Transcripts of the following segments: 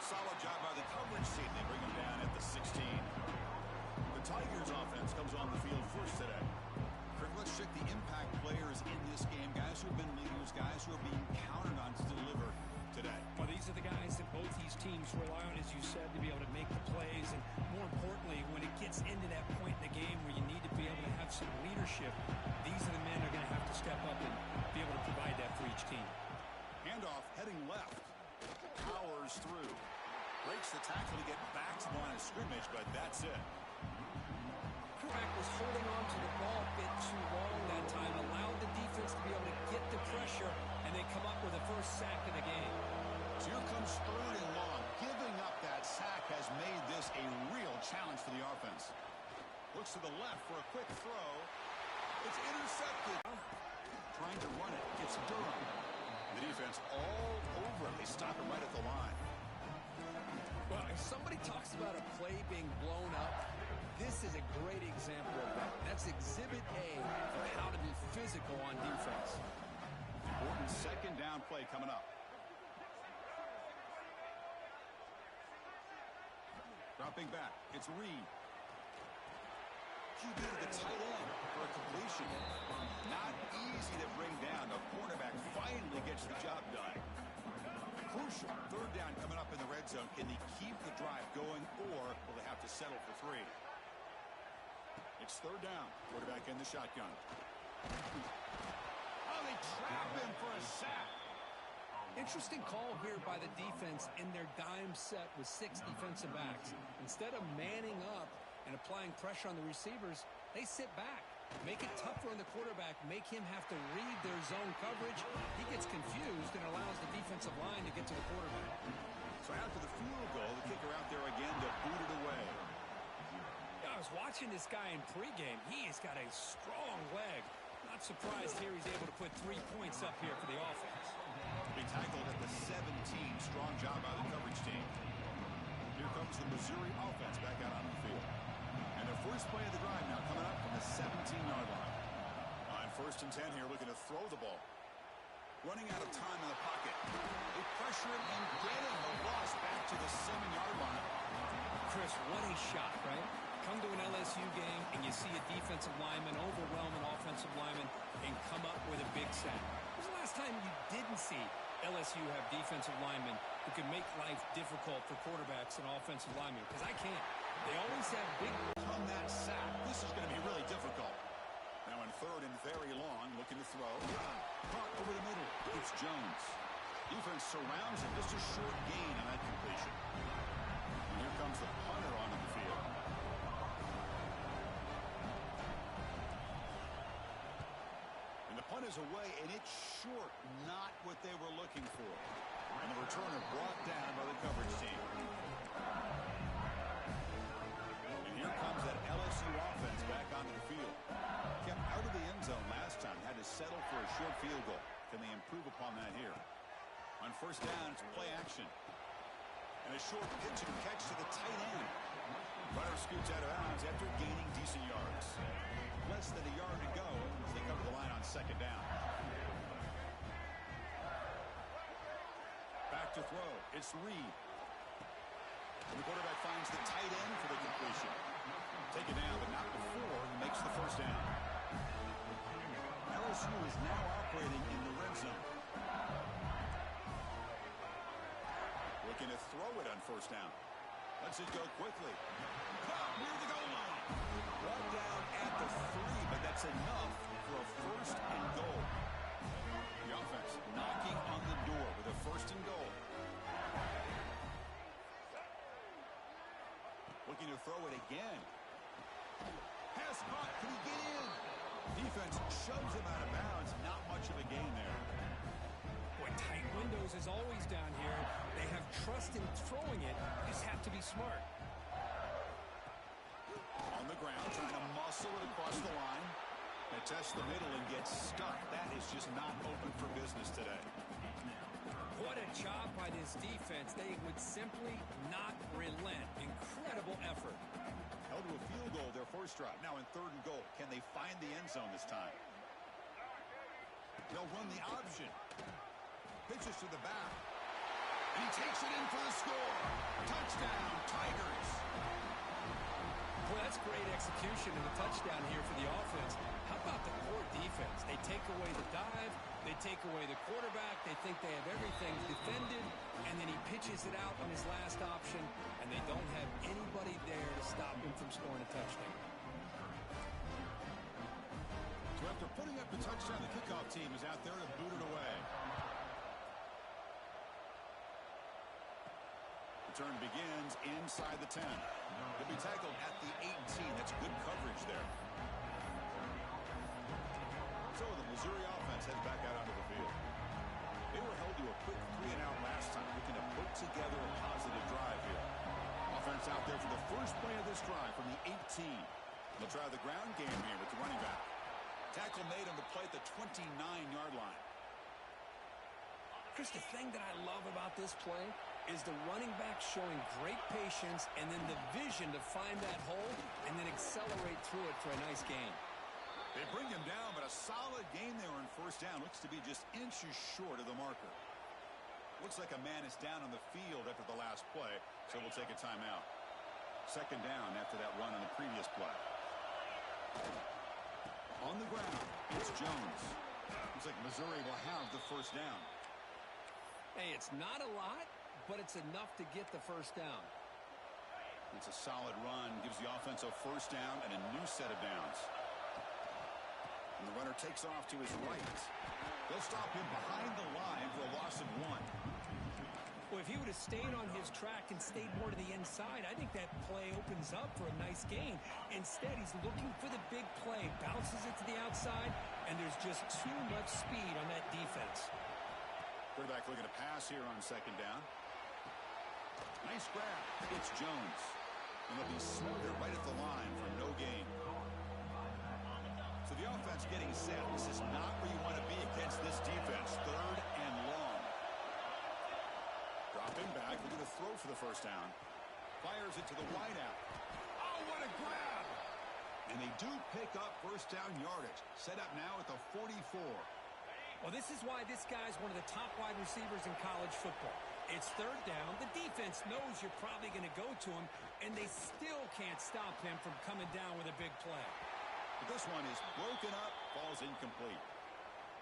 Solid job by the coverage team. They bring him down at the 16. The Tigers offense comes on the field first today. Kirk, let's check the impact players in this game. Guys who have been leaders, guys who are being counted on to deliver today. Well, these are the guys that both these teams rely on, as you said, to be able to make the plays. And more importantly, when it gets into that point in the game where you need to be able to have some leadership, these are the men who are going to have to step up and be able to provide that for each team. Handoff heading left. Powers through. Breaks the tackle to get back to the line of scrimmage, but that's it. Quarterback was holding on to the ball a bit too long that time, allowed the defense to be able to get the pressure, and they come up with the first sack of the game. So here comes 3rd and long. Giving up that sack has made this a real challenge for the offense. Looks to the left for a quick throw. It's intercepted. Trying to run it. It's Durham. The defense all over him. They stop him right at the line. Well, if somebody talks about a play being blown up, this is a great example of that. That's Exhibit A of how to be physical on defense. Important 2nd down play coming up. Dropping back. It's Reed. QB to the tight end for a completion. Not easy to bring down. The cornerback finally gets the job done. Crucial 3rd down coming up in the red zone. Can they keep the drive going, or will they have to settle for 3? It's 3rd down. Quarterback in the shotgun. Oh, they trap him for a sack. Interesting call here by the defense in their dime set with 6 defensive backs. Instead of manning up and applying pressure on the receivers, they sit back. Make it tougher on the quarterback. Make him have to read their zone coverage. He gets confused and allows the defensive line to get to the quarterback. So after the field goal, the kicker out there again to boot it away. I was watching this guy in pregame. He has got a strong leg. Not surprised here he's able to put 3 points up here for the offense. He tackled at the 17. Strong job by the coverage team. Here comes the Missouri offense back out on the field. And their first play of the drive now coming up from the 17-yard line. On 1st and 10 here, looking to throw the ball. Running out of time in the pocket. They pressure him and get him. The loss back to the 7-yard line. Chris, what a shot, right? Come to an LSU game and you see a defensive lineman overwhelm an offensive lineman and come up with a big sack. When was the last time you didn't see LSU have defensive linemen who can make life difficult for quarterbacks and offensive linemen? Because I can't. They always have big... On that sack, this is going to be really difficult. Now in 3rd and very long, looking to throw. Caught over the middle. It's Jones. Defense surrounds him. Just a short gain on that completion. And here comes the punter onto the field. And the punt is away, and it's short. Not what they were looking for. And the returner brought down by the coverage team. Here comes that LSU offense back onto the field. Kept out of the end zone last time. Had to settle for a short field goal. Can they improve upon that here? On 1st down, it's play action. And a short pitch and catch to the tight end. Runner scoots out of bounds after gaining decent yards. Less than a yard to go as they come to the line on 2nd down. Back to throw. It's Reed. And the quarterback finds the tight end for the completion. Take it down, but not before he makes the 1st down. LSU is now operating in the red zone. Looking to throw it on 1st down. Lets it go quickly. Caught near the goal line. Brought down at the 3, but that's enough for a 1st and goal. The offense knocking on the door with a 1st and goal. Looking to throw it again. Pass caught. Can he get in? Defense shoves him out of bounds. Not much of a gain there. Boy, tight windows is always down here. They have trust in throwing it. Just have to be smart. On the ground, trying to muscle it across the line. They test the middle and get stuck. That is just not open for business today. What a job by this defense. They would simply not relent. Incredible effort. Held to a field goal their first drive. Now in 3rd and goal. Can they find the end zone this time? They'll run the option. Pitches to the back. And he takes it in for the score. Touchdown, Tigers. Boy, that's great execution and a touchdown here for the offense. How about the core defense? They take away the dive, they take away the quarterback, they think they have everything defended, and then he pitches it out on his last option, and they don't have anybody there to stop him from scoring a touchdown. So after putting up the touchdown, the kickoff team is out there to boot it away. Return begins inside the 10. He'll be tackled at the 18. That's good coverage there. So the Missouri offense heads back out onto the field. They were held to a quick 3-and-out last time, looking to put together a positive drive here. Offense out there for the first play of this drive from the 18. They'll try the ground game here with the running back. Tackle made on the play at the 29-yard line. Chris, the thing that I love about this play is the running back showing great patience and then the vision to find that hole and then accelerate through it for a nice gain. They bring him down, but a solid gain there on first down. Looks to be just inches short of the marker. Looks like a man is down on the field after the last play, so we'll take a timeout. Second down after that run on the previous play. On the ground, it's Jones. Looks like Missouri will have the first down. Hey, it's not a lot, but it's enough to get the first down. It's a solid run, gives the offense a first down and a new set of downs. And the runner takes off to his right. They'll stop him behind the line for a loss of 1. Well, if he would have stayed on his track and stayed more to the inside, I think that play opens up for a nice gain. Instead, he's looking for the big play, bounces it to the outside, and there's just too much speed on that defense. Quarterback looking to pass here on second down. Nice grab. It's Jones. And they'll be smothered right at the line for no gain. So the offense getting set. This is not where you want to be against this defense. Third and long. Dropping back. Looking to throw for the first down. Fires it to the wideout. Oh, what a grab! And they do pick up first down yardage. Set up now at the 44. Well, this is why this guy's one of the top wide receivers in college football. It's third down. The defense knows you're probably going to go to him, and they still can't stop him from coming down with a big play. But this one is broken up, falls incomplete.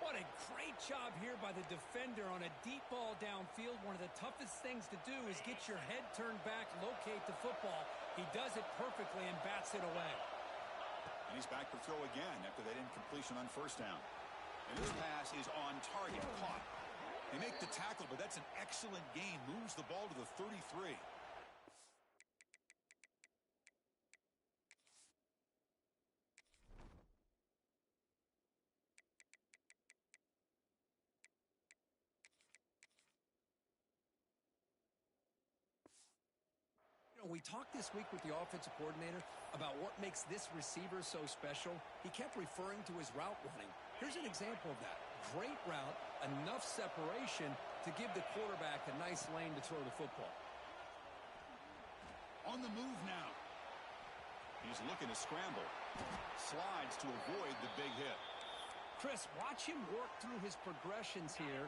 What a great job here by the defender on a deep ball downfield. One of the toughest things to do is get your head turned back, locate the football. He does it perfectly and bats it away. And he's back to throw again after that incompletion on first down. And this pass is on target, caught. They make the tackle, but that's an excellent gain. Moves the ball to the 33. We talked this week with the offensive coordinator about what makes this receiver so special. He kept referring to his route running. Here's an example of that. Great route, enough separation to give the quarterback a nice lane to throw the football. On the move now. He's looking to scramble. Slides to avoid the big hit. Chris, watch him work through his progressions here.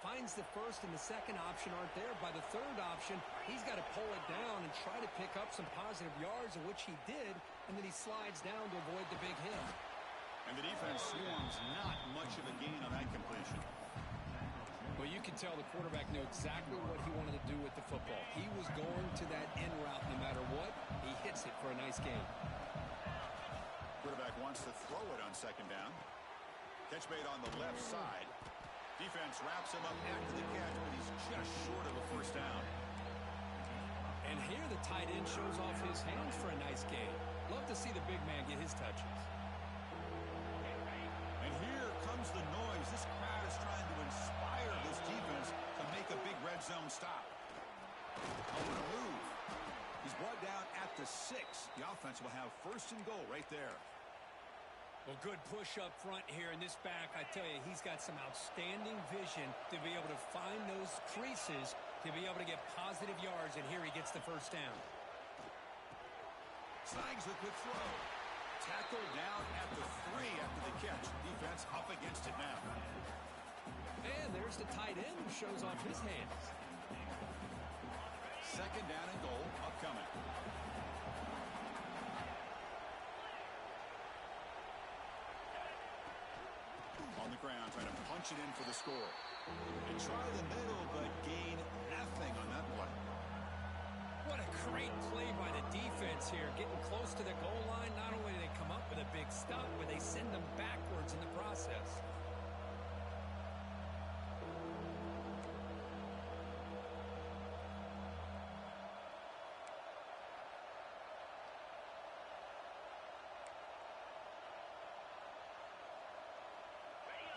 Finds the first and the second option aren't there. By the third option, he's got to pull it down and try to pick up some positive yards, of which he did, and then he slides down to avoid the big hit. And the defense swarms not much of a gain on that completion. Well, you can tell the quarterback knew exactly what he wanted to do with the football. He was going to that in route no matter what. He hits it for a nice gain. Quarterback wants to throw it on second down. Catch made on the left side. Defense wraps him up after the catch, but he's just short of a first down. And here the tight end shows off his hands for a nice gain. Love to see the big man get his touches. And here comes the noise. This crowd is trying to inspire this defense to make a big red zone stop. Oh, what a move. He's brought down at the 6. The offense will have first and goal right there. Well, good push up front here in this back. I tell you, he's got some outstanding vision to be able to find those creases, to be able to get positive yards, and here he gets the first down. Snags the good throw. Tackle down at the 3 after the catch. Defense up against it now. And there's the tight end who shows off his hands. Second down and goal upcoming. On the ground, trying to punch it in for the score. And try the middle, but gain nothing on that play. What a great play by the defense here. Getting close to the goal line, not only do they come up with a big stop, but they send them backwards in the process.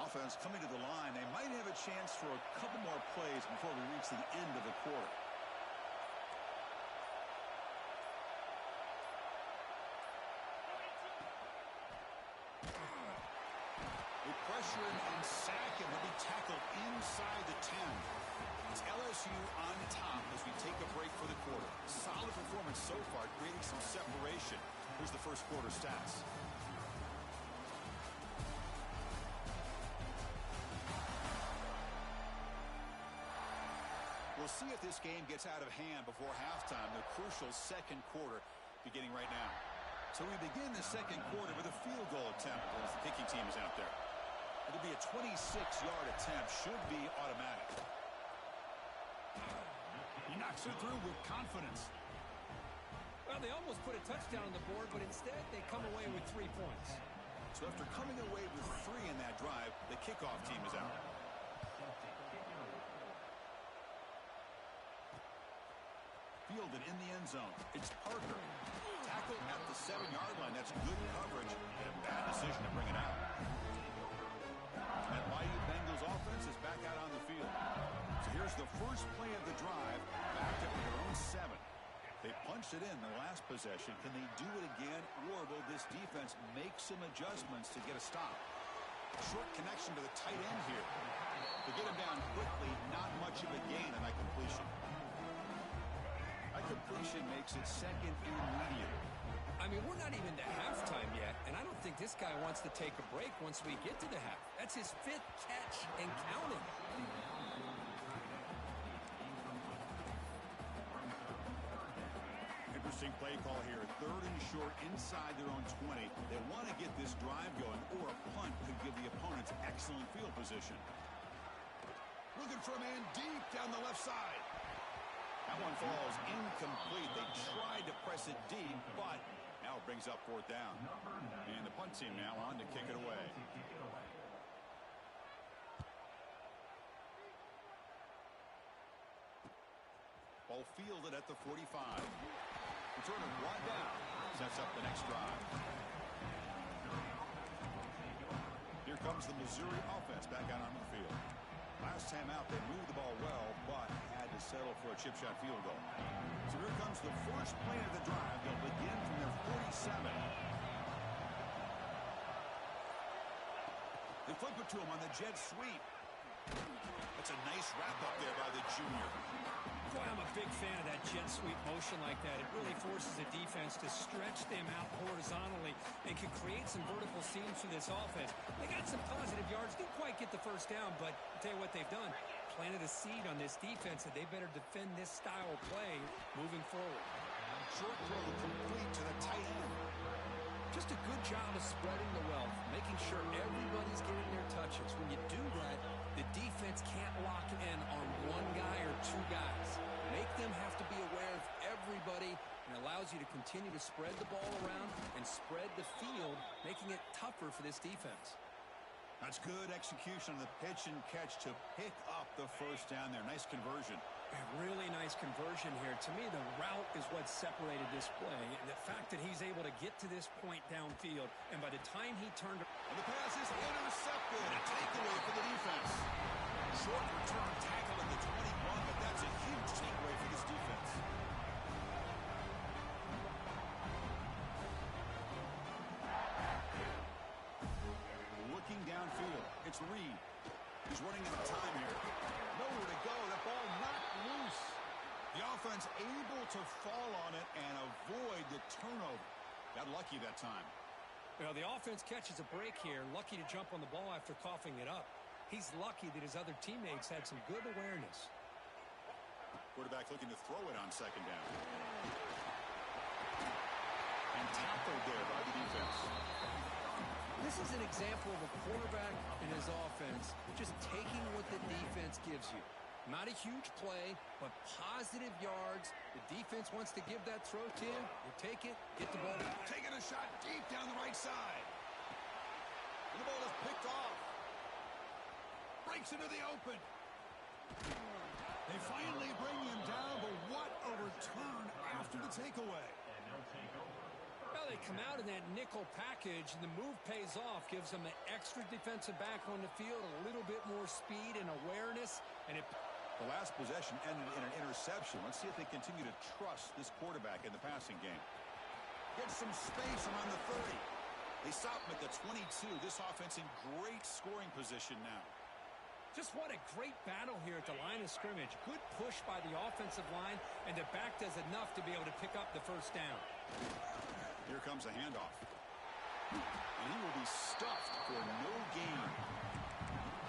Offense coming to the line. They might have a chance for a couple more plays before we reach the end of the quarter. They pressure him and sack him. He'll be tackled inside the 10. It's LSU on top as we take a break for the quarter. Solid performance so far, creating some separation. Here's the first quarter stats. We'll see if this game gets out of hand before halftime. The crucial second quarter beginning right now. So we begin the second quarter with a field goal attempt as the kicking team is out there. It'll be a 26-yard attempt. Should be automatic. He knocks it through with confidence. Well, they almost put a touchdown on the board, but instead they come away with 3 points. So after coming away with 3 in that drive, the kickoff team is out. Fielded in the end zone. It's Parker. Tackled at the 7-yard line. That's good coverage and a bad decision to bring it out. That Mizzou Bengals offense is back out on the field. So here's the first play of the drive. Backed up to their own 7. They punched it in the last possession. Can they do it again, or will this defense make some adjustments to get a stop? Short connection to the tight end here. To get him down quickly, not much of a gain on that completion. That completion makes it second and medium. I mean, we're not even to halftime yet, and I don't think this guy wants to take a break once we get to the half. That's his 5th catch and counting. Interesting play call here. 3rd and short inside their own 20. They want to get this drive going, or a punt could give the opponents excellent field position. Looking for a man deep down the left side. That one falls incomplete. They tried to press it deep, but now it brings up 4th down. And the punt team now on to kick it away. Ball fielded at the 45. Return it one down. Sets up the next drive. Here comes the Missouri offense back out on the field. Last time out, they moved the ball well, but had to settle for a chip shot field goal. So here comes the first play of the drive. They'll begin from their 47. They flip it to him on the jet sweep. That's a nice wrap up there by the junior. Boy, I'm a big fan of that jet sweep motion like that. It really forces the defense to stretch them out horizontally and can create some vertical seams for this offense. They got some positive yards. Didn't quite get the first down, but I'll tell you what they've done. Planted a seed on this defense that they better defend this style of play moving forward. Short throw complete to the tight end. Just a good job of spreading the wealth, making sure everybody's getting their touches. When you do that, the defense can't lock in on one guy or 2 guys. Make them have to be aware of everybody, and allows you to continue to spread the ball around and spread the field, making it tougher for this defense. That's good execution on the pitch and catch to pick up the first down there. Nice conversion. A really nice conversion here. To me, the route is what separated this play. And the fact that he's able to get to this point downfield, and by the time he turned... And the pass is intercepted. A takeaway for the defense. Short return tackle at the 21, but that's a huge takeaway for this defense. Looking downfield. It's Reed. He's running out of time here. Nowhere to go. That ball knocked loose. The offense able to fall on it and avoid the turnover. Got lucky that time. Well, the offense catches a break here. Lucky to jump on the ball after coughing it up. He's lucky that his other teammates had some good awareness. Quarterback looking to throw it on second down. And tackled there by the defense. This is an example of a quarterback and his offense just taking what the defense gives you. Not a huge play, but positive yards. The defense wants to give that throw to you. You take it, get the ball. Taking a shot deep down the right side. And the ball is picked off. Breaks into the open. They finally bring him down, but what a return after the takeaway. Well, they come out in that nickel package, and the move pays off, gives them an extra defensive back on the field, a little bit more speed and awareness, and it... The last possession ended in an interception. Let's see if they continue to trust this quarterback in the passing game. Gets some space around the 30. They stop him at the 22. This offense in great scoring position now. Just what a great battle here at the line of scrimmage. Good push by the offensive line, and the back does enough to be able to pick up the first down. Here comes a handoff. And he will be stuffed for no gain.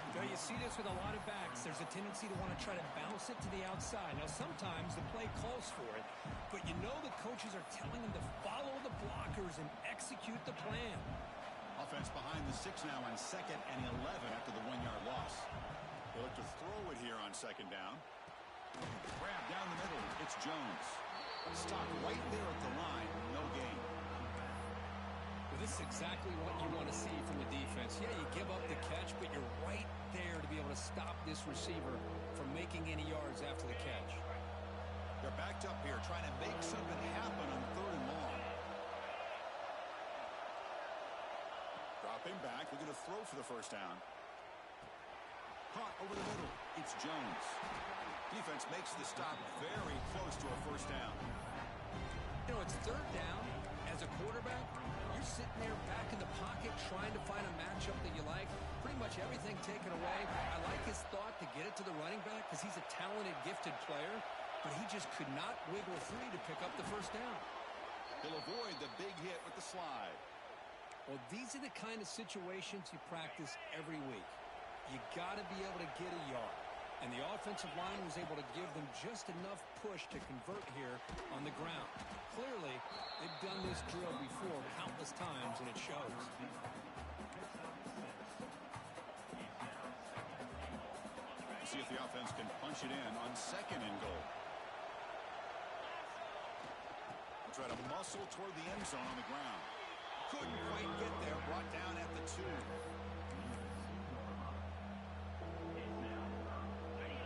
You know, you see this with a lot of backs. There's a tendency to want to try to bounce it to the outside. Now, sometimes the play calls for it, but you know the coaches are telling them to follow the blockers and execute the plan. Offense behind the 6 now on 2nd and 11 after the 1-yard loss. They look to throw it here on 2nd down. Grab down the middle. It's Jones. Stopped right there at the line. No gain. Well, this is exactly what you want to see from the defense. Yeah, you give up the catch, but you're right there to be able to stop this receiver from making any yards after the catch. They're backed up here trying to make something happen on 3rd and long. Dropping back, looking to throw for the first down. Caught over the middle. It's Jones. Defense makes the stop very close to a first down. You know, it's 3rd down. As a quarterback, you're sitting there back in the pocket trying to find a matchup that you like. Pretty much everything taken away. I like his thought to get it to the running back because he's a talented, gifted player, but he just could not wiggle free to pick up the first down. He'll avoid the big hit with the slide. Well, these are the kind of situations you practice every week. You got to be able to get a yard. And the offensive line was able to give them just enough push to convert here on the ground. Clearly, they've done this drill before countless times, and it shows. See if the offense can punch it in on 2nd and goal. We'll try to muscle toward the end zone on the ground. Couldn't quite get there. Brought down at the 2.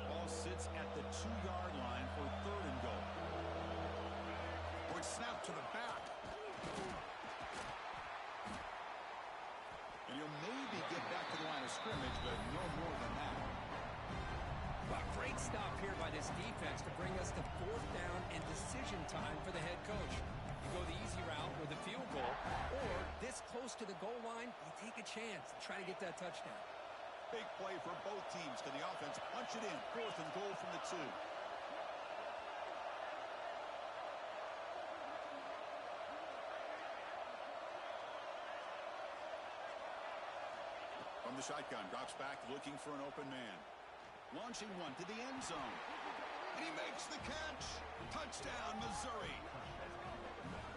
Ball sits at the 2-yard line for 3rd and goal. Or snap to the back. And he'll maybe get back to the line of scrimmage, but no more than that. Well, great stop here by this defense to bring us to 4th down and decision time for the head coach. You go the easy route with a field goal, or this close to the goal line, you take a chance and try to get that touchdown. Big play for both teams. Can the offense punch it in? 4th and goal from the 2. From the shotgun, drops back, looking for an open man. Launching one to the end zone. And he makes the catch. Touchdown, Missouri.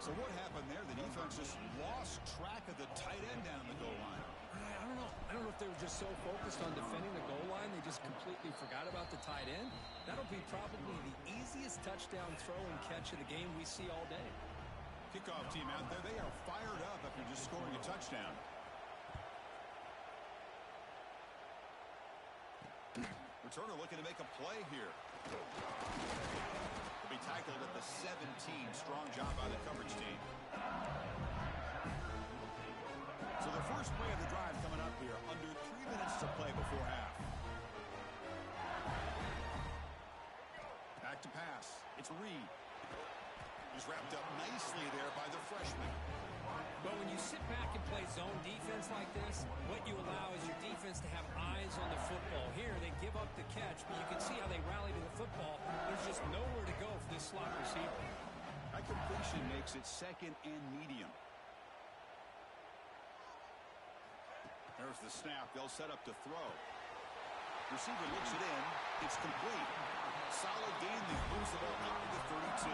So what happened there? The defense just lost track of the tight end down the goal line. I don't know if they were just so focused on defending the goal line, they just completely forgot about the tight end. That'll be probably the easiest touchdown throw and catch of the game we see all day. Kickoff team out there, they are fired up after just scoring a touchdown. Returner looking to make a play here. Will be tackled at the 17. Strong job by the coverage team. So the first play of the drive coming up here. Under 3 minutes to play before half. Back to pass. It's Reed. He's wrapped up nicely there by the freshman. But when you sit back and play zone defense like this, what you allow is your defense to have eyes on the football. Here, they give up the catch, but you can see how they rally to the football. There's just nowhere to go for this slot receiver. That completion makes it 2nd and medium. There's the snap. They'll set up to throw. Receiver looks it in. It's complete. Solid gain there. Moves the ball up to the 32.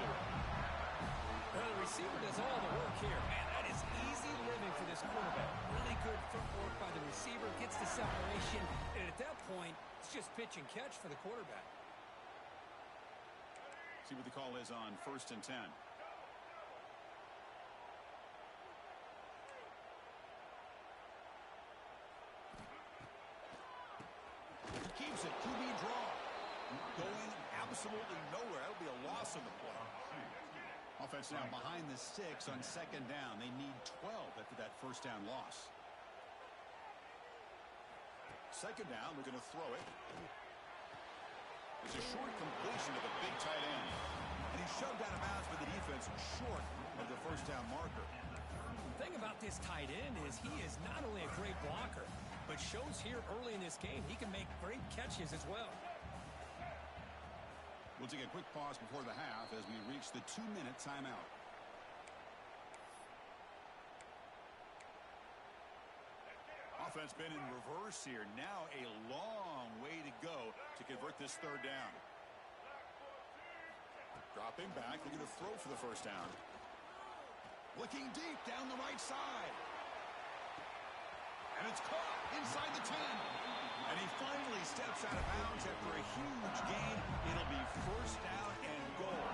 Well, the receiver does all the work here. Man, that is easy living for this quarterback. Really good footwork by the receiver. Gets the separation. And at that point, it's just pitch and catch for the quarterback. See what the call is on 1st and 10. Keeps it. QB draw. Going absolutely nowhere. That'll be a loss on the play. Offense now behind the 6 on 2nd down. They need 12 after that 1st down loss. 2nd down, they're going to throw it. It's a short completion to the big tight end. And he's shoved out of bounds by the defense short of the 1st down marker. The thing about this tight end is he is not only a great blocker, but shows here early in this game he can make great catches as well. We'll take a quick pause before the half as we reach the 2-minute timeout. Offense been in reverse here. Now a long way to go to convert this 3rd down. Dropping back, looking to throw for the 1st down. Looking deep down the right side. And it's caught inside the 10. And he finally steps out of bounds after a huge gain. It'll be 1st down and goal.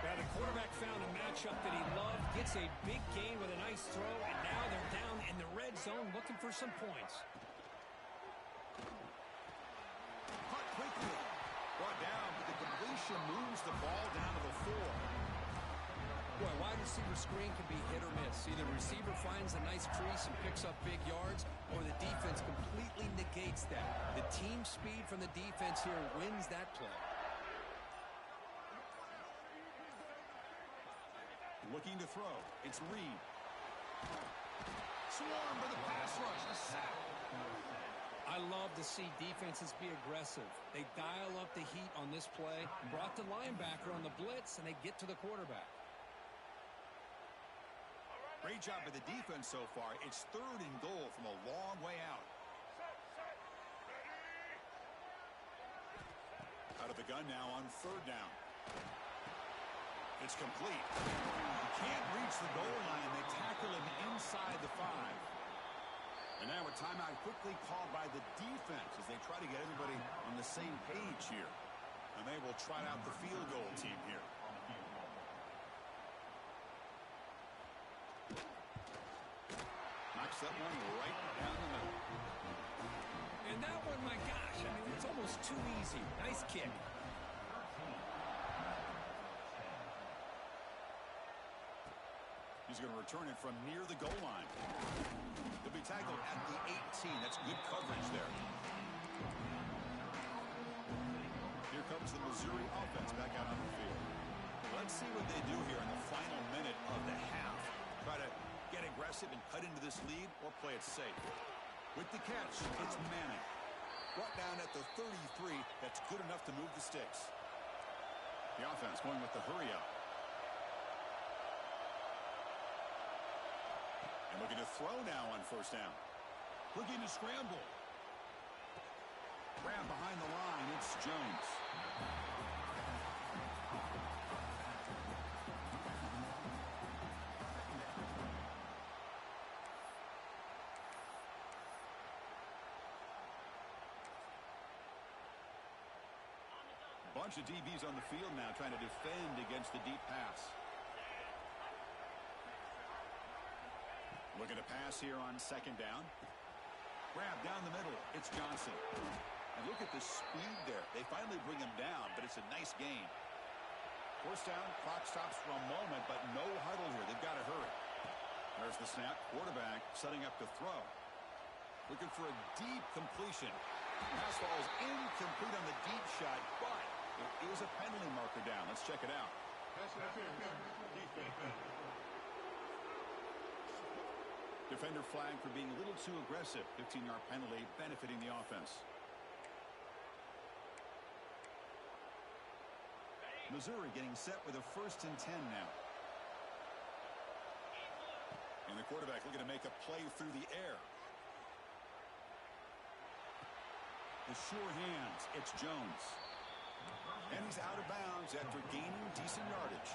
Now the quarterback found a matchup that he loved, gets a big gain with a nice throw, and now they're down in the red zone looking for some points. Caught quickly. Brought down, but the completion moves the ball down to the 4. Boy, wide receiver screen can be hit or miss. Either receiver finds a nice crease and picks up big yards, or the defense completely negates that. The team speed from the defense here wins that play. Looking to throw. It's Reed. Swarmed by the pass rush. A sack. I love to see defenses be aggressive. They dial up the heat on this play, brought the linebacker on the blitz, and they get to the quarterback. Great job by the defense so far. It's 3rd and goal from a long way out. Out of the gun now on 3rd down. It's complete. He can't reach the goal line. They tackle him inside the 5. And now a timeout quickly called by the defense as they try to get everybody on the same page here. And they will trot out the field goal team here. Knocks that one right down the middle. And that one, my gosh, I mean, it's almost too easy. Nice kick. He's going to return it from near the goal line. He'll be tackled at the 18. That's good coverage there. Here comes the Missouri offense back out on the field. Let's see what they do here in the final minute of the half. Try to get aggressive and cut into this lead or play it safe. With the catch, it's Manning. Brought down at the 33. That's good enough to move the sticks. The offense going with the hurry up. And looking to throw now on 1st down. Looking to scramble. Grab behind the line. It's Jones. Bunch of DBs on the field now trying to defend against the deep pass. Looking to pass here on 2nd down. Grab down the middle. It's Johnson. And look at the speed there. They finally bring him down, but it's a nice gain. 1st down, clock stops for a moment, but no huddle here. They've got to hurry. There's the snap. Quarterback setting up to throw. Looking for a deep completion. Pass falls incomplete on the deep shot, but there is a penalty marker down. Let's check it out. Defender flagged for being a little too aggressive. 15-yard penalty benefiting the offense. Missouri getting set with a 1st and 10 now. And the quarterback looking to make a play through the air. The sure hands. It's Jones. And he's out of bounds after gaining decent yardage.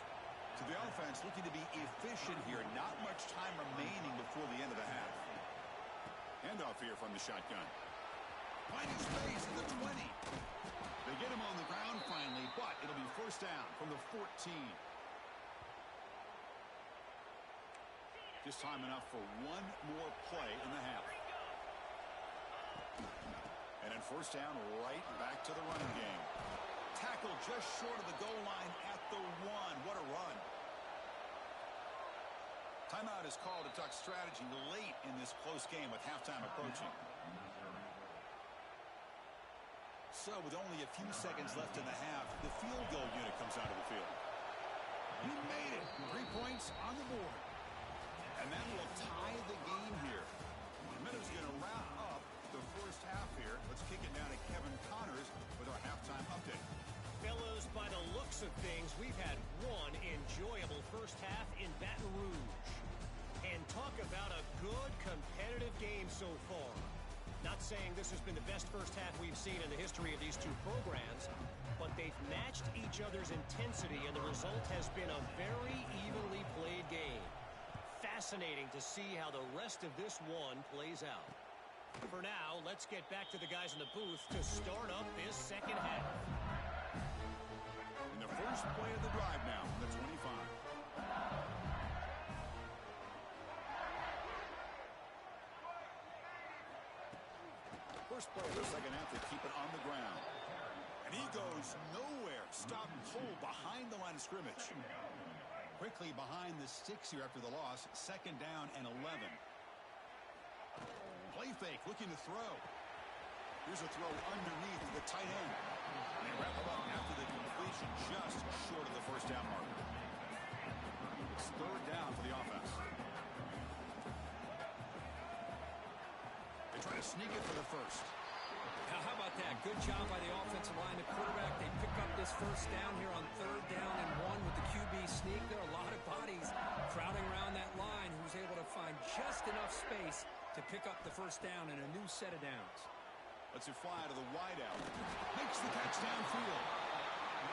So the offense looking to be efficient here. Not much time remaining before the end of the half. Handoff here from the shotgun. Finding space at the 20. They get him on the ground finally, but it'll be first down from the 14. Just time enough for one more play in the half. And then first down, right back to the running game. Tackle just short of the goal line at the 1. What a run. Timeout is called to talk strategy late in this close game with halftime approaching. So with only a few seconds left in the half, the field goal unit comes out of the field. You made it. 3 points on the board. And that will tie the game here. Mizzou's going to wrap up the first half here. Let's kick it down to Kevin Connors with our halftime update. Fellows, by the looks of things, we've had one enjoyable first half in Baton Rouge. And talk about a good competitive game so far. Not saying this has been the best first half we've seen in the history of these two programs, but they've matched each other's intensity, and the result has been a very evenly played game. Fascinating to see how the rest of this one plays out. For now, let's get back to the guys in the booth to start up this second half. And the first play of the drive now from the 25. First play of the second half, they keep it on the ground. And he goes nowhere. Stop cold behind the line of scrimmage. Quickly behind the sticks here after the loss. Second down and 11. Play fake, looking to throw. Here's a throw underneath the tight end. And they wrap him up after the completion just short of the first down marker. It's third down for the offense. They try to sneak it for the first. Now, how about that? Good job by the offensive line. The quarterback, they pick up this first down here on third down and 1 with the QB sneak. There are a lot of bodies crowding around that line. Who's able to find just enough space to pick up the first down and a new set of downs. Lets it fly to the wideout. Makes the catch downfield.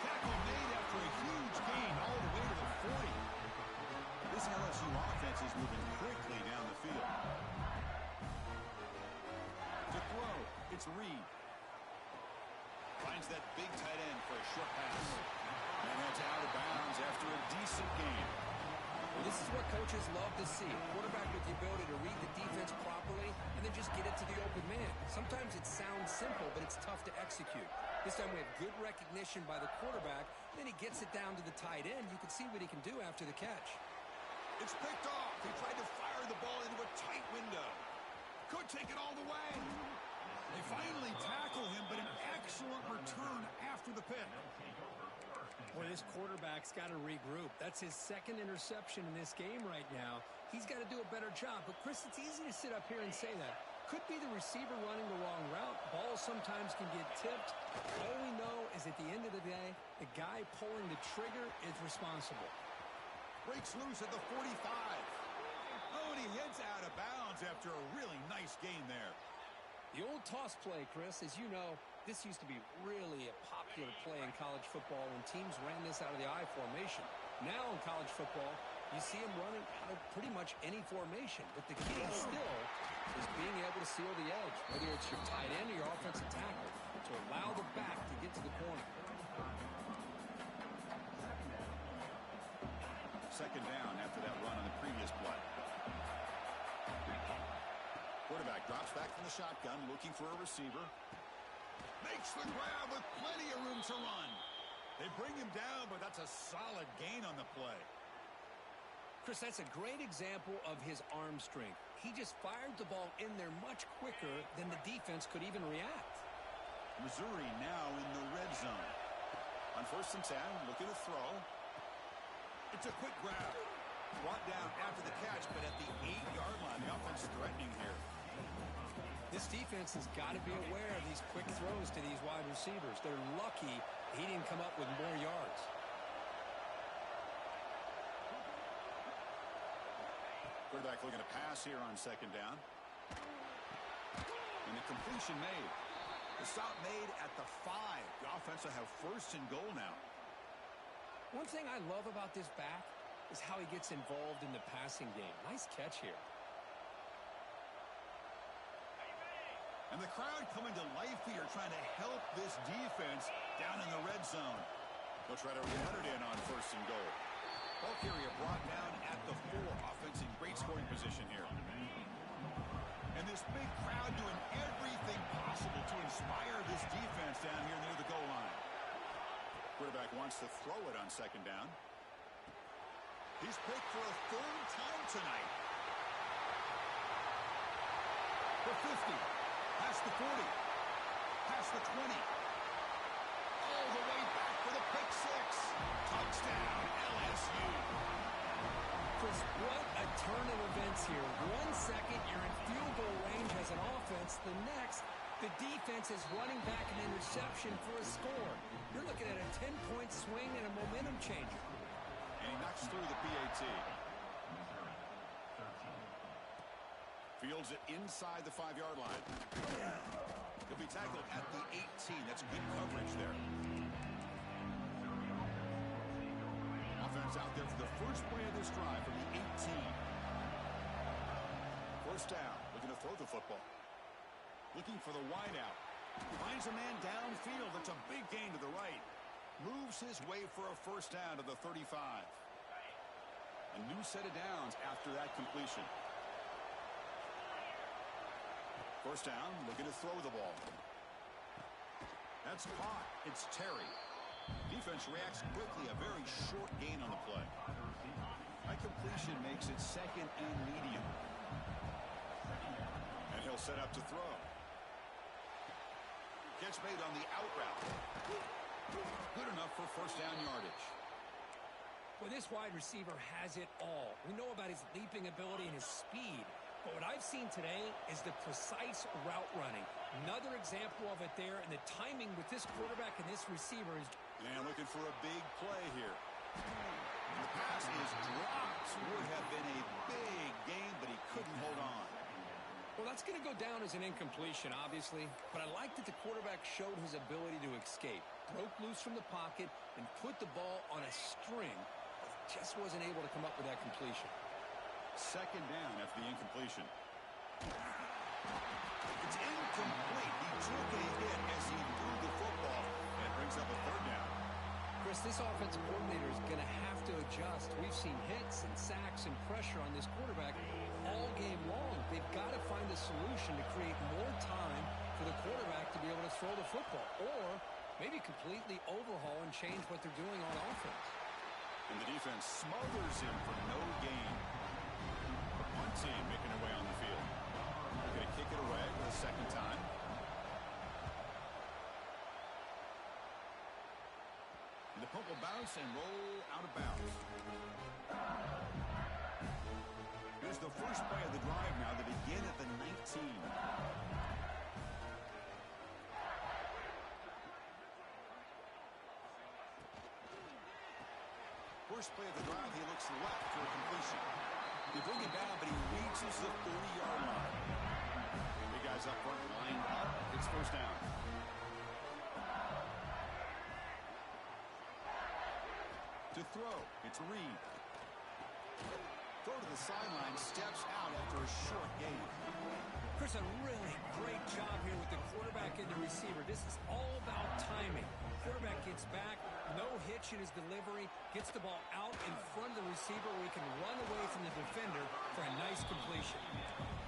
Tackle made after a huge gain all the way to the 40. This LSU offense is moving quickly down the field. To throw, it's Reed. Finds that big tight end for a short pass. And heads out of bounds after a decent game. Well, this is what coaches love to see. A quarterback with the ability to read the defense properly and then just get it to the open man. Sometimes it sounds simple, but it's tough to execute. This time we have good recognition by the quarterback. Then he gets it down to the tight end. You can see what he can do after the catch. It's picked off. He tried to fire the ball into a tight window. Could take it all the way. They finally tackle him, but an excellent return after the pick. Boy, this quarterback's got to regroup. That's his second interception in this game right now. He's got to do a better job. But, Chris, it's easy to sit up here and say that. Could be the receiver running the wrong route. Balls sometimes can get tipped. All we know is at the end of the day, the guy pulling the trigger is responsible. Breaks loose at the 45. Oh, and he heads out of bounds after a really nice game there. The old toss play, Chris, as you know, this used to be really a popular play in college football when teams ran this out of the I formation. Now in college football, you see them running out of pretty much any formation. But the key still is being able to seal the edge, whether it's your tight end or your offensive tackle, to allow the back to get to the corner. Second down after that run on the previous play. Quarterback drops back from the shotgun, looking for a receiver. Makes the grab with plenty of room to run. They bring him down, but that's a solid gain on the play. Chris, that's a great example of his arm strength. He just fired the ball in there much quicker than the defense could even react. Missouri now in the red zone. On 1st and 10, looking to throw. It's a quick grab. Brought down after the catch, but at the 8-yard line, the offense is threatening here. This defense has got to be aware of these quick throws to these wide receivers. They're lucky he didn't come up with more yards. Quarterback looking to pass here on second down. And the completion made. The stop made at the 5. The offense will have first and goal now. One thing I love about this back is how he gets involved in the passing game. Nice catch here. And the crowd coming to life here, trying to help this defense down in the red zone. They'll try to run it in on first and goal. Ball carrier brought down at the 4. Offense in great scoring position here. And this big crowd doing everything possible to inspire this defense down here near the goal line. Quarterback wants to throw it on second down. He's picked for a 3rd time tonight. The 50. Past the 40. Past the 20. All the way back for the pick 6. Touchdown, LSU. Chris, what a turn of events here. 1 second, you're in field goal range as an offense. The next, the defense is running back an interception for a score. You're looking at a 10-point swing and a momentum changer. And he knocks through the PAT. Fields it inside the 5-yard line. He'll be tackled at the 18. That's good coverage there. Offense out there for the first play of this drive from the 18. First down, looking to throw the football. Looking for the wideout. Finds a man downfield. That's a big gain to the right. Moves his way for a first down to the 35. A new set of downs after that completion. First down, looking to throw the ball. That's caught. It's Terry. Defense reacts quickly. A very short gain on the play. That completion makes it second and medium. And he'll set up to throw. Catch made on the out route. Good enough for first down yardage. Well, this wide receiver has it all. We know about his leaping ability and his speed. But what I've seen today is the precise route running. Another example of it there, and the timing with this quarterback and this receiver is... And looking for a big play here. And the pass is dropped. Would have been a big gain, but he couldn't hold on. Well, that's going to go down as an incompletion, obviously. But I like that the quarterback showed his ability to escape. Broke loose from the pocket and put the ball on a string. But just wasn't able to come up with that completion. Second down after the incompletion. It's incomplete. He took a hit as he threw the football. And brings up a third down. Chris, this offensive coordinator is going to have to adjust. We've seen hits and sacks and pressure on this quarterback all game long. They've got to find a solution to create more time for the quarterback to be able to throw the football. Or maybe completely overhaul and change what they're doing on offense. And the defense smothers him for no gain. One team making their way on the field. They're going to kick it away for the second time. And the punt will bounce and roll out of bounds. Here's the first play of the drive now. They begin at the 19. First play of the drive, he looks left for a completion. They bring it down, but he reaches the 30-yard line. Big guys up front, lined up. It's first down. To throw, it's Reed. Throw to the sideline, steps out after a short gain. Chris, a really great job here with the quarterback and the receiver. This is all about timing. Quarterback gets back, no hitch in his delivery, gets the ball out in front of the receiver where he can run away from the defender for a nice completion.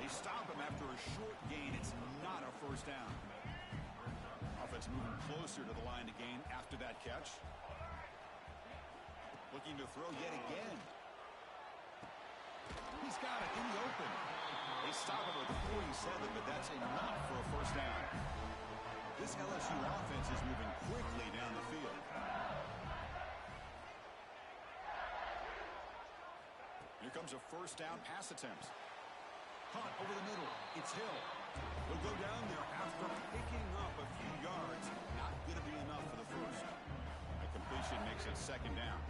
They stop him after a short gain. It's not a first down. Offense moving closer to the line to gain after that catch. Looking to throw yet again. He's got it in the open. They stop him at the 47, but that's enough for a first down. This LSU offense is moving quickly down the field. Here comes a first down pass attempt. Caught over the middle. It's Hill. He'll go down there after picking up a few yards. Not going to be enough for the first. A completion makes it second down.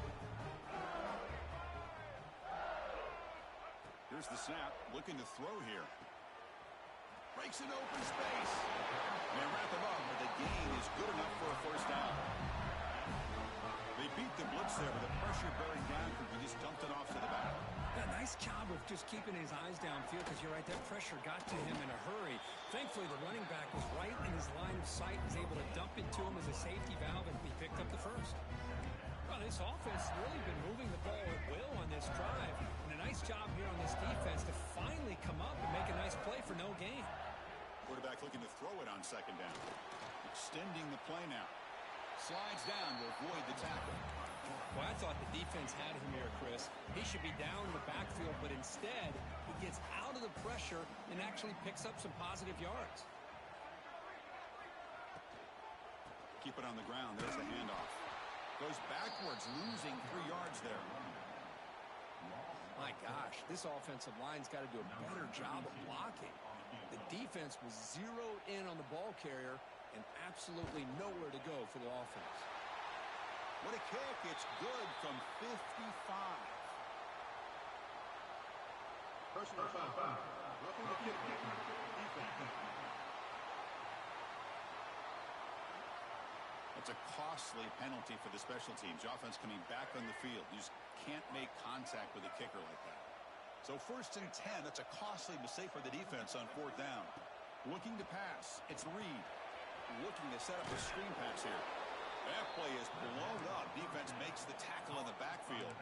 Here's the snap. Looking to throw here. breaks an open space. They wrap him up, but the gain is good enough for a first down. They beat the blitz there, but the pressure bearing down because he just dumped it off to the back. Yeah, nice job of just keeping his eyes downfield because you're right, that pressure got to him in a hurry. Thankfully, the running back was right in his line of sight, was able to dump it to him as a safety valve, and he picked up the first. Well, this offense has really been moving the ball at will on this drive, and a nice job here on this defense to finally come up and make a nice play for no gain. Quarterback looking to throw it on second down. Extending the play now. Slides down to avoid the tackle. Well, I thought the defense had him here, Chris. He should be down in the backfield, but instead, he gets out of the pressure and actually picks up some positive yards. Keep it on the ground. There's the handoff. Goes backwards, losing 3 yards there. My gosh, this offensive line's got to do a better job of blocking. The defense was zeroed in on the ball carrier and absolutely nowhere to go for the offense. What a kick. It's good from 55. Personal foul. Roughing the kick. Defense. That's a costly penalty for the special teams. Offense coming back on the field. You just can't make contact with a kicker like that. So 1st and 10. That's a costly mistake for the defense on 4th down. Looking to pass. It's Reed. Looking to set up a screen pass here. That play is blown up. Defense makes the tackle in the backfield.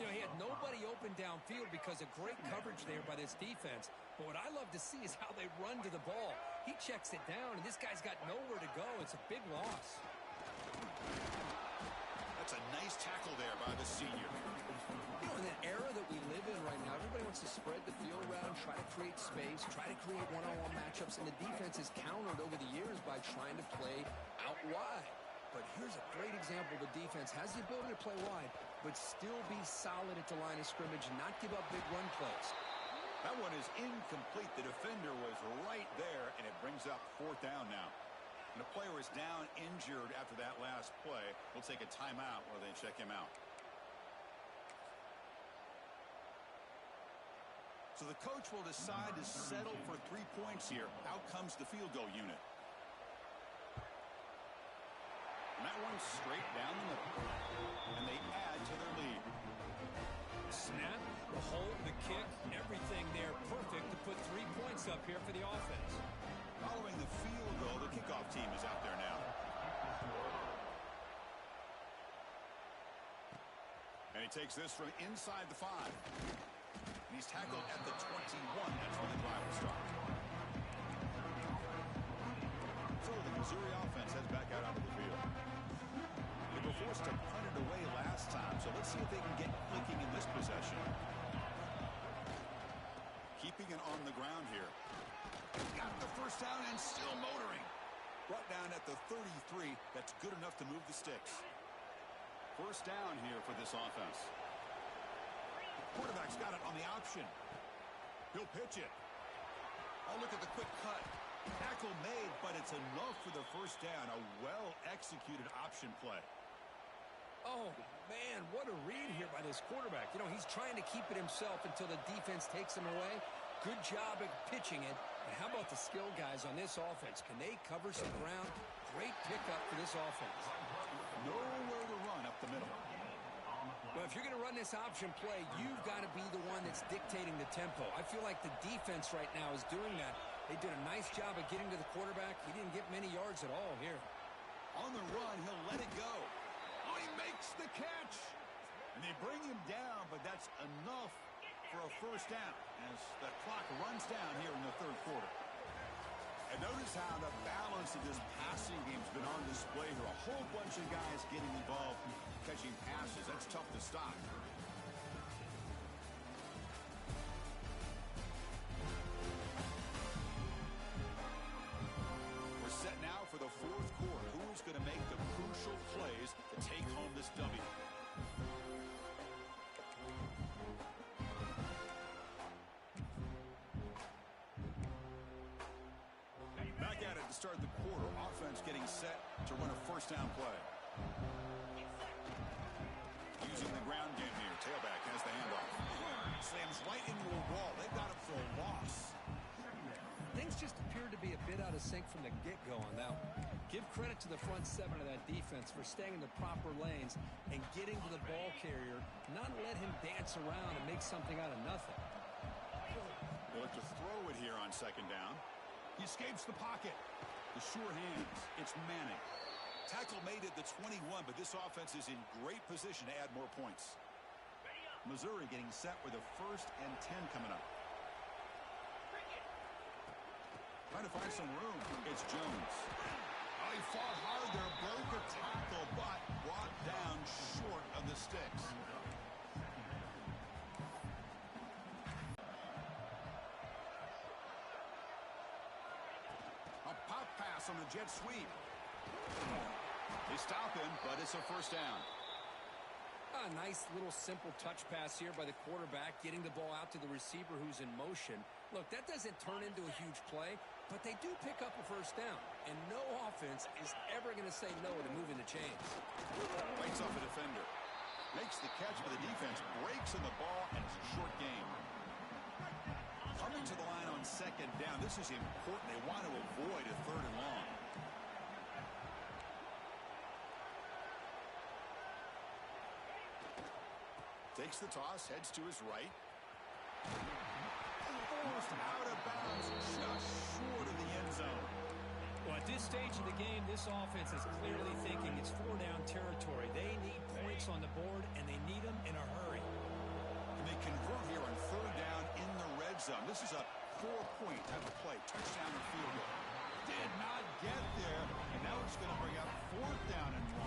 You know, he had nobody open downfield because of great coverage there by this defense. But what I love to see is how they run to the ball. He checks it down, and this guy's got nowhere to go. It's a big loss. That's a nice tackle there by the senior. You know, in that era that we live in right now, everybody wants to spread the field around, try to create space, try to create one-on-one matchups, and the defense has countered over the years by trying to play out wide. But here's a great example. The defense has the ability to play wide, but still be solid at the line of scrimmage and not give up big run plays. That one is incomplete. The defender was right there, and it brings up 4th down now. And the player is down injured after that last play. We'll take a timeout while they check him out. So the coach will decide to settle for 3 points here. Out comes the field goal unit. And that one's straight down the middle. And they add to their lead. Snap, the hold, the kick, everything there perfect to put 3 points up here for the offense. Following the field goal, the kickoff team is out there now. And he takes this from inside the 5. And he's tackled at the 21. That's where the drive will start. So the Missouri offense heads back out onto the field. They were forced to punt it away last time, so let's see if they can get clicking in this possession. Keeping it on the ground here. Got the first down and still motoring. Brought down at the 33. That's good enough to move the sticks. First down here for this offense. Quarterback's got it on the option. He'll pitch it. Oh, look at the quick cut. Tackle made, but it's enough for the first down. A well-executed option play. Oh, man, what a read here by this quarterback. You know, he's trying to keep it himself until the defense takes him away. Good job at pitching it. And how about the skill guys on this offense? Can they cover some ground? Great pickup for this offense. Nowhere to run up the middle. Well, if you're going to run this option play, you've got to be the one that's dictating the tempo. I feel like the defense right now is doing that. They did a nice job of getting to the quarterback. He didn't get many yards at all here. On the run, he'll let it go. Oh, he makes the catch. And they bring him down, but that's enough for a first down as the clock runs down here in the 3rd quarter. And notice how the balance of this passing game's been on display here. A whole bunch of guys getting involved catching passes. That's tough to stop. We're set now for the 4th quarter. Who's going to make the crucial plays to take home this W? Back at it to start the quarter. Offense getting set to run a first down play. Using the ground game here. Tailback has the handoff. Slams right into a wall. They've got him for a loss. to sink from the get-go on that one. Give credit to the front seven of that defense for staying in the proper lanes and getting to the ball carrier, not let him dance around and make something out of nothing. They look to throw it here on second down. He escapes the pocket. The sure hands. It's Manning. Tackle made at the 21, but this offense is in great position to add more points. Missouri getting set with a 1st and 10 coming up. Trying to find some room. It's Jones. Oh, he fought hard there. Broke a tackle, but brought down short of the sticks. A pop pass on the jet sweep. They stop him, but it's a 1st down. A nice little simple touch pass here by the quarterback, getting the ball out to the receiver who's in motion. Look, that doesn't turn into a huge play, but they do pick up a 1st down, and no offense is ever going to say no to moving the chains. Bites off a defender. Makes the catch, but the defense breaks in the ball, and it's a short game. Coming to the line on 2nd down. This is important. They want to avoid a 3rd and long. Takes the toss, heads to his right. Almost out of bounds, just short of the end zone. Well, at this stage of the game, this offense is clearly thinking it's 4-down territory. They need points on the board, and they need them in a hurry. And they convert here on 3rd down in the red zone. This is a 4-point type of play. Touchdown or field goal. Did not get there, and now it's going to bring up 4th down and 1.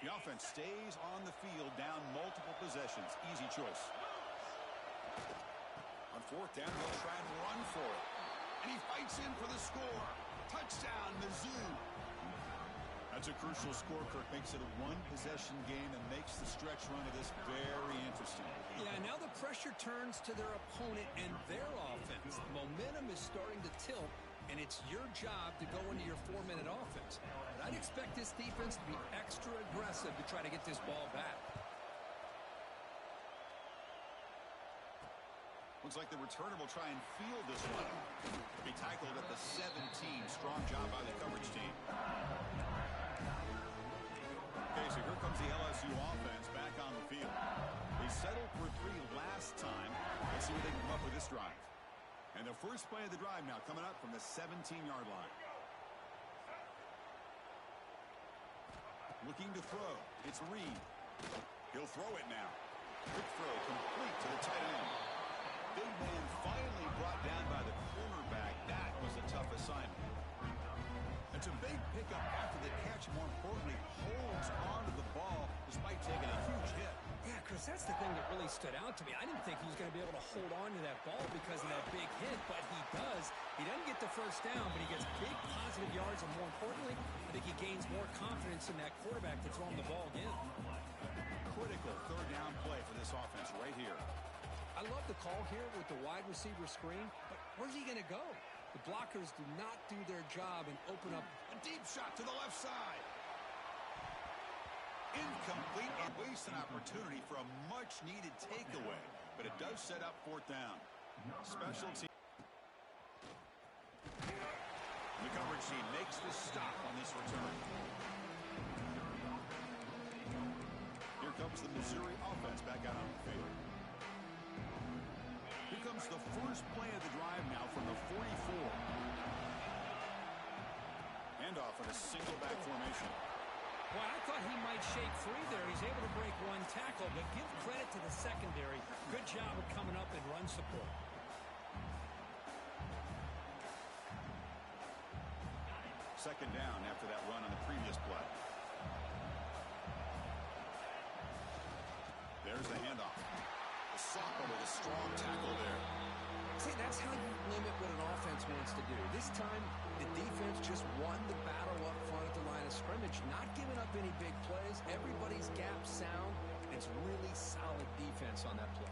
The offense stays on the field, down multiple possessions. Easy choice. On 4th down, he'll try and run for it. And he fights in for the score. Touchdown, Mizzou. That's a crucial score. Kirk makes it a 1-possession game and makes the stretch run of this very interesting. Yeah, now the pressure turns to their opponent and their offense. Momentum is starting to tilt, and it's your job to go into your 4-minute offense. But I'd expect this defense to be extra aggressive to try to get this ball back. Looks like the returner will try and field this one. He tackled at the 17. Strong job by the coverage team. Okay, so here comes the LSU offense back on the field. They settled for 3 last time. Let's see what they can come up with this drive. And the first play of the drive now coming up from the 17-yard line. Looking to throw. It's Reed. He'll throw it now. Quick throw complete to the tight end. Big man finally brought down by the cornerback. That was a tough assignment. It's a big pickup after the catch. More importantly, holds onto the ball despite taking a huge hit. Yeah, Chris, that's the thing that really stood out to me. I didn't think he was going to be able to hold on to that ball because of that big hit, but he does. He doesn't get the 1st down, but he gets big positive yards, and more importantly, I think he gains more confidence in that quarterback to throw him the ball again. Critical 3rd down play for this offense right here. I love the call here with the wide receiver screen, but where's he going to go? The blockers do not do their job and open up. A deep shot to the left side. Incomplete and waste an opportunity for a much-needed takeaway, but it does set up 4th down. Special team. The coverage team makes the stop on this return. Here comes the Missouri offense back out on the field. Here comes the first play of the drive now from the 44. Handoff in a single back formation. Well, I thought he might shake free there. He's able to break 1 tackle, but give credit to the secondary. Good job of coming up and run support. Second down after that run on the previous play. There's the handoff. The Soccer with a strong tackle there. See, that's how you limit what an offense wants to do. This time, the defense just won the battle up front at the line of scrimmage, not giving up any big plays. Everybody's gap sound. It's really solid defense on that play.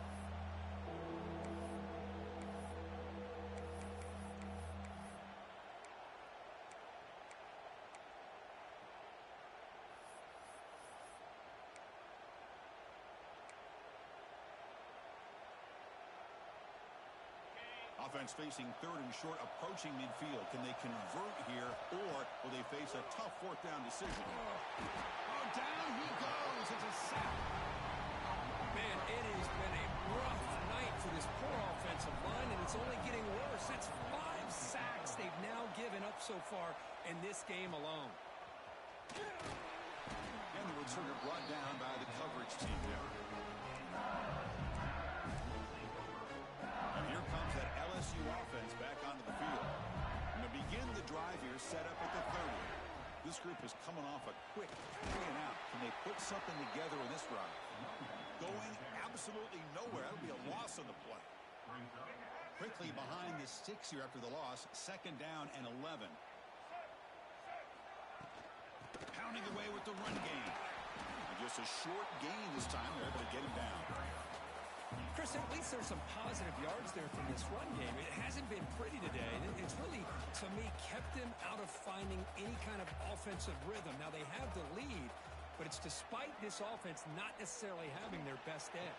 Offense facing third and short, approaching midfield. Can they convert here, or will they face a tough fourth down decision? Oh, down he goes. It's a sack. Man, it has been a rough night for this poor offensive line, and it's only getting worse. That's 5 sacks they've now given up so far in this game alone. And the returner brought down by the coverage team there. And here comes that LSU offense back onto the field. And to begin the drive here, set up at the 30. This group is coming off a quick 3 and out. Can they put something together in this drive? Going absolutely nowhere. That'll be a loss on the play. Quickly behind the sticks here after the loss. 2nd down and 11. Pounding away with the run game. And just a short gain this time. They're able to get him down. Chris, at least there's some positive yards there from this run game. It hasn't been pretty today. It's really, to me, kept them out of finding any kind of offensive rhythm. Now, they have the lead, but it's despite this offense not necessarily having their best day.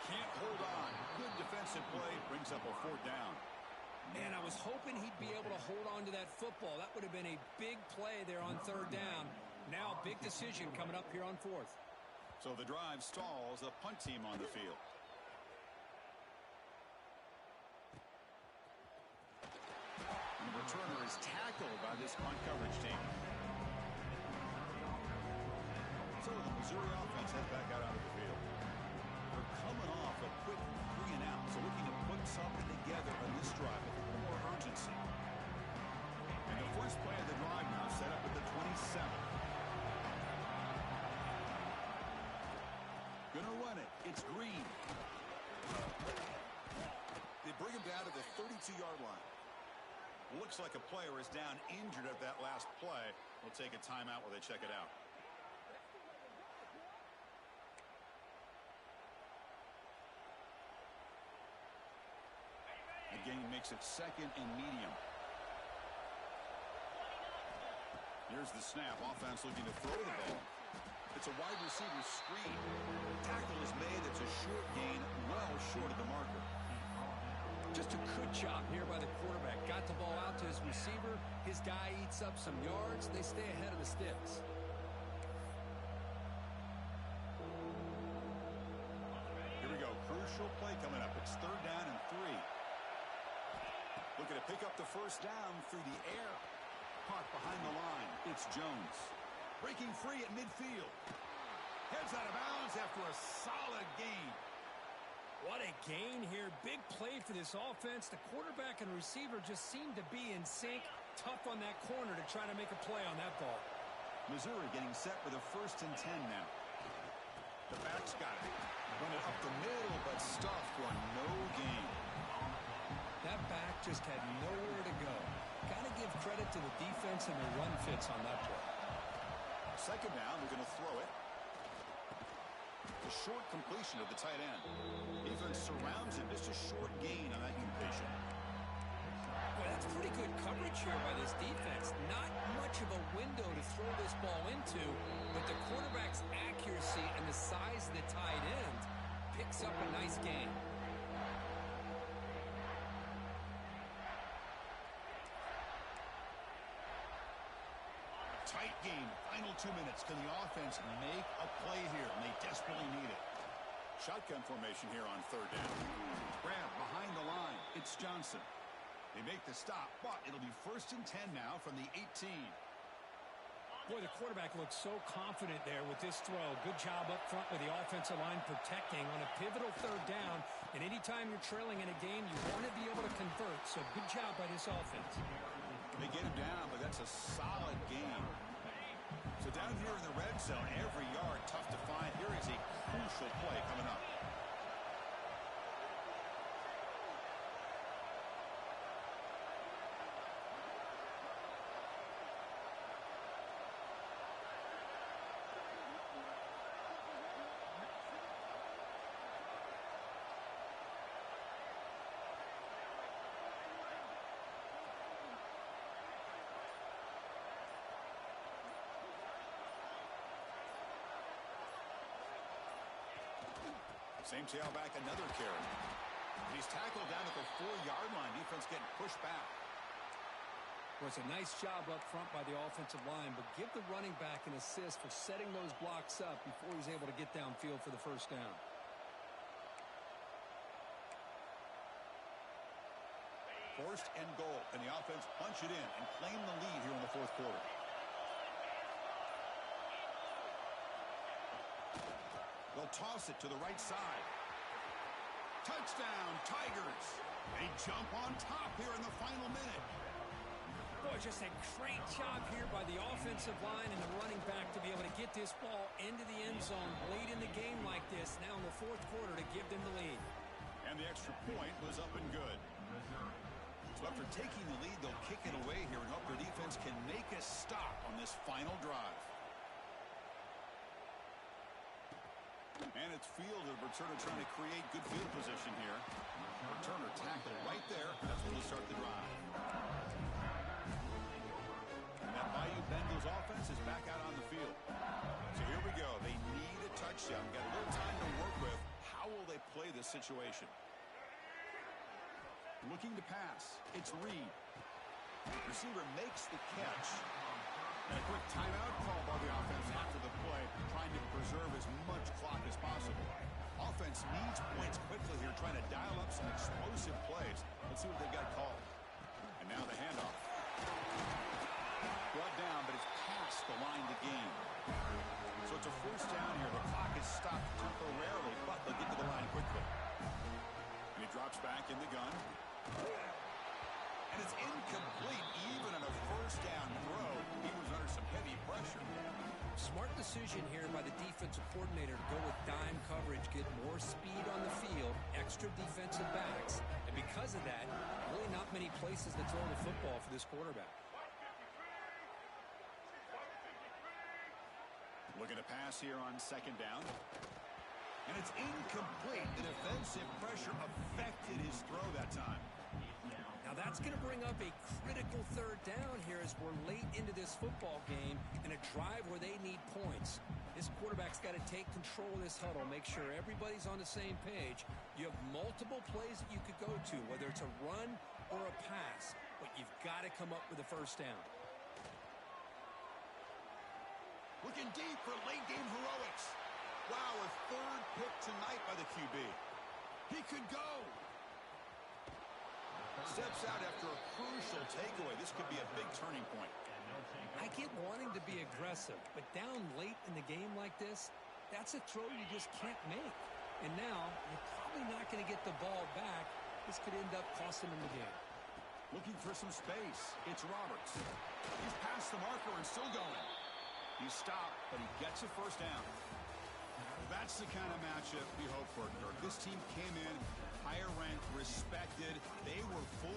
Can't hold on. Good defensive play. Brings up a 4th down. Man, I was hoping he'd be able to hold on to that football. That would have been a big play there on 3rd down. Now, big decision coming up here on 4th. So the drive stalls, the punt team on the field. And the returner is tackled by this punt coverage team. So the Missouri offense head back out onto the field. They're coming off a quick 3 and out, so looking to put something together on this drive with a little more urgency. And the first play of the drive now set up at the 27. Gonna run it. It's Green. They bring him down to the 32-yard line. Looks like a player is down injured at that last play. We'll take a timeout while they check it out. The gain makes it 2nd and medium. Here's the snap. Offense looking to throw the ball. It's a wide receiver screen. Tackle is made. It's a short gain, well short of the marker. Just a good job here by the quarterback. Got the ball out to his receiver. His guy eats up some yards. They stay ahead of the sticks. Here we go. Crucial play coming up. It's 3rd down and 3. Looking to pick up the 1st down through the air. Caught behind the line. It's Jones. Breaking free at midfield. Heads out of bounds after a solid gain. What a gain here. Big play for this offense. The quarterback and receiver just seem to be in sync. Tough on that corner to try to make a play on that ball. Missouri getting set for the 1st and 10 now. The back's got it. Run it up the middle, but stuffed for no gain. That back just had nowhere to go. Got to give credit to the defense and the run fits on that play. 2nd down, they're going to throw it. A short completion of the tight end. Defense surrounds him. Just a short gain on that completion. Well, that's pretty good coverage here by this defense. Not much of a window to throw this ball into, but the quarterback's accuracy and the size of the tight end picks up a nice gain. Tight game. Final 2 minutes. Can the offense make a play here? And they desperately need it. Shotgun formation here on 3rd down. Grab behind the line. It's Johnson. They make the stop, but it'll be 1st and 10 now from the 18. Boy, the quarterback looks so confident there with this throw. Good job up front with the offensive line protecting on a pivotal 3rd down. And anytime you're trailing in a game, you want to be able to convert. So good job by this offense. They get him down, but that's a solid game. So down here in the red zone, every yard tough to find. Here is a crucial play coming up. Same tailback, another carry. He's tackle down at the 4-yard line. Defense getting pushed back. Well, it's a nice job up front by the offensive line, but give the running back an assist for setting those blocks up before he's able to get downfield for the first down. First and goal, and the offense punch it in and claim the lead here in the fourth quarter. They'll toss it to the right side. Touchdown, Tigers. They jump on top here in the final minute. Boy, just a great job here by the offensive line and the running back to be able to get this ball into the end zone late in the game like this, now in the fourth quarter, to give them the lead. And the extra point was up and good. So after taking the lead, they'll kick it away here and hope their defense can make a stop on this final drive. And it's fielded. Returner trying to create good field position here. Returner tackled right there. That's when we'll start the drive. And that Bayou Bengals offense is back out on the field. So here we go. They need a touchdown. Got a little time to work with. How will they play this situation? Looking to pass. It's Reed. Receiver makes the catch. And a quick timeout call by the offense after the play, trying to preserve as much clock as possible. Offense needs points quickly here, trying to dial up some explosive plays. Let's see what they've got called. And now the handoff. Brought down, but it's past the line to gain. So it's a first down here. The clock is stopped temporarily, but they'll get to the line quickly. And he drops back in the gun. And it's incomplete. Even on a first down throw, he was under some heavy pressure. Smart decision here by the defensive coordinator to go with dime coverage, get more speed on the field, extra defensive backs, and because of that, really not many places to throw the football for this quarterback. Looking to pass here on second down. And it's incomplete. The defensive pressure affected his throw that time. Now that's going to bring up a critical third down here as we're late into this football game in a drive where they need points. This quarterback's got to take control of this huddle, make sure everybody's on the same page. You have multiple plays that you could go to, whether it's a run or a pass, but you've got to come up with a first down. Looking deep for late game heroics. Wow, a third pick tonight by the QB. He could go. Steps out after a crucial takeaway. This could be a big turning point. I get wanting to be aggressive, but down late in the game like this, that's a throw you just can't make. And now, you're probably not going to get the ball back. This could end up costing him the game. Looking for some space. It's Roberts. He's past the marker and still going. He stopped, but he gets a first down. That's the kind of matchup we hope for, Kirk. This team came in higher ranked, respected. They were fully